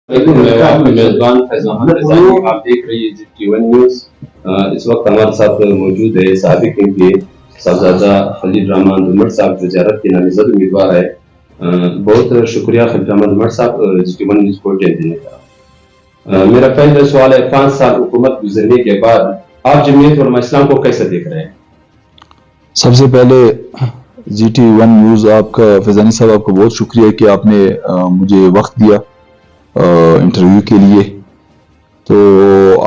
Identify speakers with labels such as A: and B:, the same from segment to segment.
A: میں آپ کے میزبان فیض محمد رضانی، آپ دیکھ رہی ہے GT1 نیوز۔ اس وقت ہمارے ساتھ موجود ہے سابق MP صاحبزادہ خلیل الرحمان دھومر صاحب، جو زیارت کے نامزد امیدوار ہے۔ بہت شکریہ خلیل الرحمان دھومر صاحب GT1 نیوز کو ٹائم دینے کا۔ میرا پہلا سوال ہے، 5 سال حکومت گزرنے کے بعد آپ جمعیت علماء اسلام کو کیسے دیکھ رہے ہیں؟
B: سب سے پہلے GT1 نیوز آپ کا، فیضانی صاحب آپ کا بہت شکریہ کہ آپ نے مجھے وقت دیا انٹرویو کے لیے۔ تو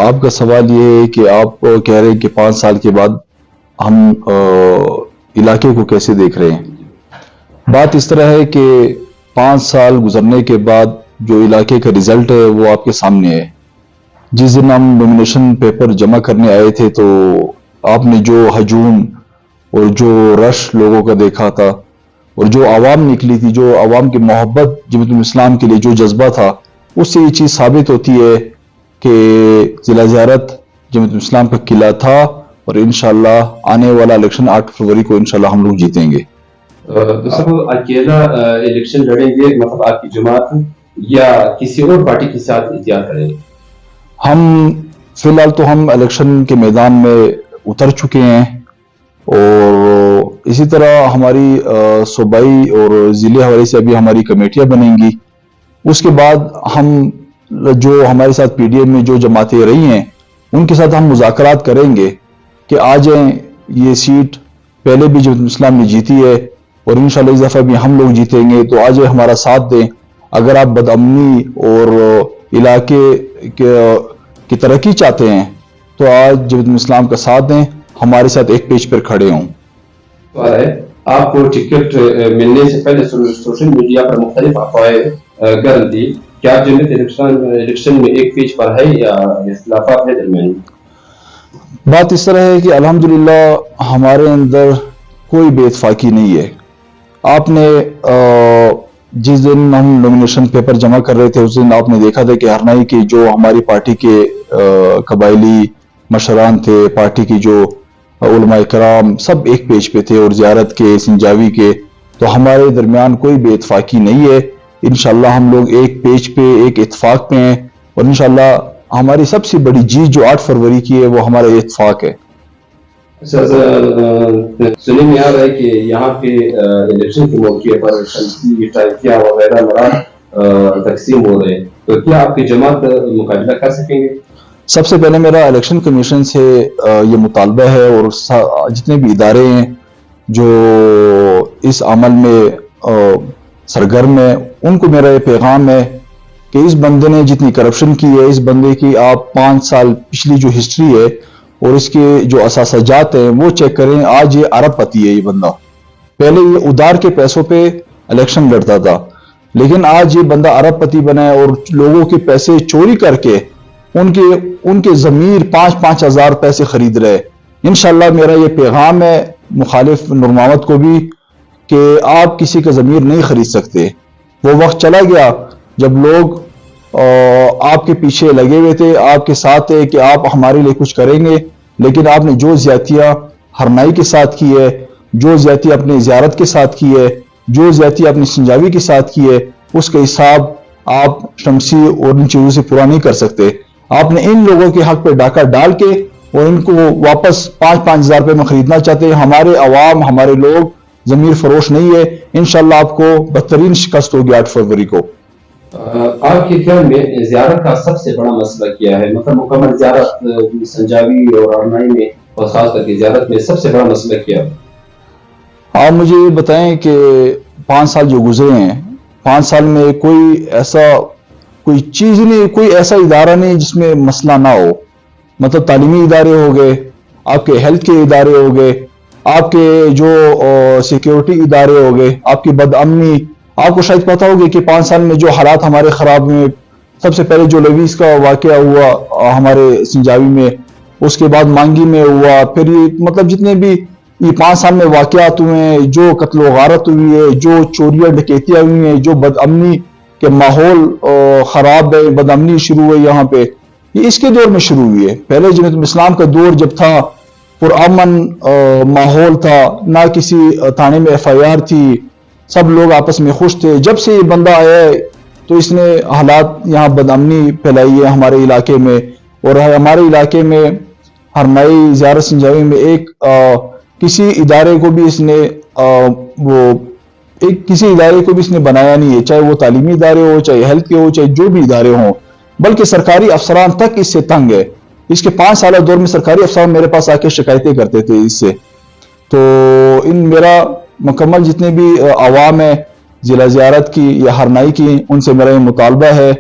B: آپ کا سوال یہ ہے کہ آپ کہہ رہے ہیں کہ 5 سال کے بعد ہم علاقے کو کیسے دیکھ رہے ہیں۔ بات اس طرح ہے کہ 5 سال گزرنے کے بعد جو علاقے کا رزلٹ ہے وہ آپ کے سامنے ہے۔ جس دن ہم نومینیشن پیپر جمع کرنے آئے تھے تو آپ نے جو ہجوم اور جو رش لوگوں کا دیکھا تھا، اور جو عوام نکلی تھی، جو عوام کی محبت جمعیت الاسلام کے لیے جو جذبہ تھا، اس سے یہ چیز ثابت ہوتی ہے کہ ضلع زیارت جمعیت الاسلام کا قلعہ تھا، اور انشاءاللہ آنے والا الیکشن 8 فروری کو انشاءاللہ ہم لوگ جیتیں گے۔
A: سب اکیلا الیکشن لڑیں گے، مطلب آپ کی جماعت، یا کسی اور پارٹی کے ساتھ اتحاد کریں گے؟
B: ہم فی الحال تو ہم الیکشن کے میدان میں اتر چکے ہیں، اور اسی طرح ہماری صوبائی اور ضلعی حوالے سے ابھی ہماری کمیٹیاں بنیں گی۔ اس کے بعد ہم جو ہمارے ساتھ PDM میں جو جماعتیں رہی ہیں ان کے ساتھ ہم مذاکرات کریں گے کہ آ جائیں، یہ سیٹ پہلے بھی جمعیت الاسلام نے جیتی ہے اور انشاءاللہ اس دفعہ بھی ہم لوگ جیتیں گے، تو آ جائیں ہمارا ساتھ دیں۔ اگر آپ بدامنی اور علاقے کی ترقی چاہتے ہیں تو آج جمعیت الاسلام کا ساتھ دیں، ہمارے ساتھ ایک پیج پر کھڑے ہوں۔
A: آپ کو ٹکٹ ملنے سے پہلے سوشل میڈیا پر مختلف افواہیں گرم تھی، کیا جمعیت الیکشن میں ایک پیج پر ہے یا اختلافات ہے درمیان؟
B: بات اس طرح ہے کہ الحمدللہ ہمارے اندر کوئی بے اتفاقی نہیں ہے۔ آپ نے جس دن ہم نومینیشن پیپر جمع کر رہے تھے اس دن آپ نے دیکھا تھا کہ ہرنائی کے جو ہماری پارٹی کے قبائلی مشران تھے، پارٹی کی جو علماء کرام، سب ایک پیج پہ تھے، اور زیارت کے، سنجاوی کے، تو ہمارے درمیان کوئی بے اتفاقی نہیں ہے۔ انشاءاللہ ہم لوگ ایک پیج پہ، ایک اتفاق پہ ہیں، اور انشاءاللہ ہماری سب سے بڑی جیت جو 8 فروری کی ہے وہ ہمارا اتفاق ہے۔
A: سننے میں آ رہا ہے کہ یہاں پہ الیکشن کے موقع پر شمسی ٹائفیاں وغیرہ مواد تقسیم ہو رہے ہیں، تو کیا آپ کی جماعت مقابلہ کر سکیں گے؟
B: سب سے پہلے میرا الیکشن کمیشن سے یہ مطالبہ ہے، اور جتنے بھی ادارے ہیں جو اس عمل میں سرگرم ہیں، ان کو میرا یہ پیغام ہے کہ اس بندے نے جتنی کرپشن کی ہے، اس بندے کی آپ 5 سال پچھلی جو ہسٹری ہے اور اس کے جو اثاثہ جات ہیں وہ چیک کریں۔ آج یہ ارب پتی ہے، یہ بندہ پہلے یہ ادار کے پیسوں پہ الیکشن لڑتا تھا، لیکن آج یہ بندہ ارب پتی بنا ہے اور لوگوں کے پیسے چوری کر کے ان کے ضمیر 5-5 ہزار پیسے خرید رہے۔ انشاءاللہ میرا یہ پیغام ہے مخالف نور محمد کو بھی کہ آپ کسی کا ضمیر نہیں خرید سکتے۔ وہ وقت چلا گیا جب لوگ آپ کے پیچھے لگے ہوئے تھے، آپ کے ساتھ تھے کہ آپ ہمارے لیے کچھ کریں گے، لیکن آپ نے جو زیادتیاں ہرنائی کے ساتھ کی ہے، جو زیادتی اپنے زیارت کے ساتھ کی ہے، جو زیادتی اپنی سنجاوی کے ساتھ کی ہے، اس کا حساب آپ شمسی اور ان چیزوں سے پورا نہیں کر سکتے۔ آپ نے ان لوگوں کے حق پہ ڈاکہ ڈال کے اور ان کو واپس 5-5 ہزار روپے میں خریدنا چاہتے ہیں۔ ہمارے عوام، ہمارے لوگ ضمیر فروش نہیں ہے۔ انشاءاللہ آپ کو بدترین شکست ہوگی 8 فروری کو۔
A: آپ کے خیال میں زیارت کا سب سے بڑا مسئلہ کیا ہے؟ مطلب مکمل زیارت سنجاوی اور ہرنائی میں، اور خاص کر کے زیارت میں سب سے بڑا مسئلہ کیا ہے؟
B: آپ مجھے یہ بتائیں کہ 5 سال جو گزرے ہیں، 5 سال میں کوئی چیز نہیں، کوئی ایسا ادارہ نہیں جس میں مسئلہ نہ ہو۔ مطلب تعلیمی ادارے ہو گئے، آپ کے ہیلتھ کے ادارے ہو گئے، آپ کے جو سیکیورٹی ادارے ہو گئے، آپ کی بدامنی۔ آپ کو شاید پتا ہوگی کہ 5 سال میں جو حالات ہمارے خراب ہوئے، سب سے پہلے جو لیویز کا واقعہ ہوا ہمارے سنجاوی میں، اس کے بعد مانگی میں ہوا، پھر یہ مطلب جتنے بھی یہ 5 سال میں واقعات ہوئے ہیں، جو قتل و غارت ہوئی ہے، جو چوریاں ڈکیتیاں ہوئی ہیں، جو بدامنی کے ماحول خراب ہے، بدامنی شروع ہوئی یہاں پہ، یہ اس کے دور میں شروع ہوئی ہے۔ پہلے جمعیت الاسلام کا دور جب تھا، پرامن ماحول تھا، نہ کسی تھانے میں FIR تھی، سب لوگ آپس میں خوش تھے۔ جب سے یہ بندہ آیا ہے تو اس نے حالات یہاں بدامنی پھیلائی ہے ہمارے علاقے میں، اور ہمارے علاقے میں ہرنائی زیارت سنجاوی میں ایک کسی ادارے کو بھی اس نے کسی ادارے کو بھی اس نے بنایا نہیں ہے، چاہے وہ تعلیمی ادارے ہو، چاہے ہیلتھ کے ہو، چاہے جو بھی ادارے ہوں، بلکہ سرکاری افسران تک اس سے تنگ ہے۔ اس کے 5 سالہ دور میں سرکاری افسران میرے پاس آ کے شکایتیں کرتے تھے اس سے۔ تو میرا مکمل جتنے بھی عوام ہیں ضلع زیارت کی یا ہرنائی کی، ان سے میرا یہ مطالبہ ہے،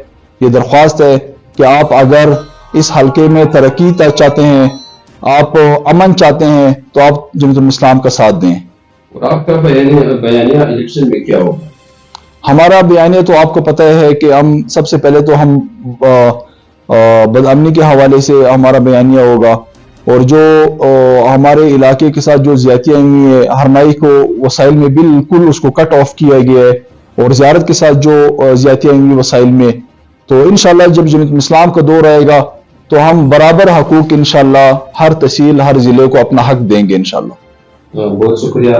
B: یہ درخواست ہے کہ آپ اگر اس حلقے میں ترقی چاہتے ہیں، آپ امن چاہتے ہیں، تو آپ جماعت الاسلام کا ساتھ دیں۔
A: اور آپ کا بیانیہ الیکشن میں کیا ہوگا؟
B: ہمارا بیانیہ تو آپ کو پتہ ہے کہ ہم سب سے پہلے تو ہم بدامنی کے حوالے سے ہمارا بیانیہ ہوگا، اور جو ہمارے علاقے کے ساتھ جو زیادتیاں ہوئی ہیں، ہرنائی کو وسائل میں بالکل اس کو کٹ آف کیا گیا ہے، اور زیارت کے ساتھ جو زیادتیاں ہوئی وسائل میں، تو انشاءاللہ جب جماعت الاسلام کا دور آئے گا تو ہم برابر حقوق انشاءاللہ ہر تحصیل ہر ضلع کو اپنا حق دیں گے انشاءاللہ۔
A: بہت شکریہ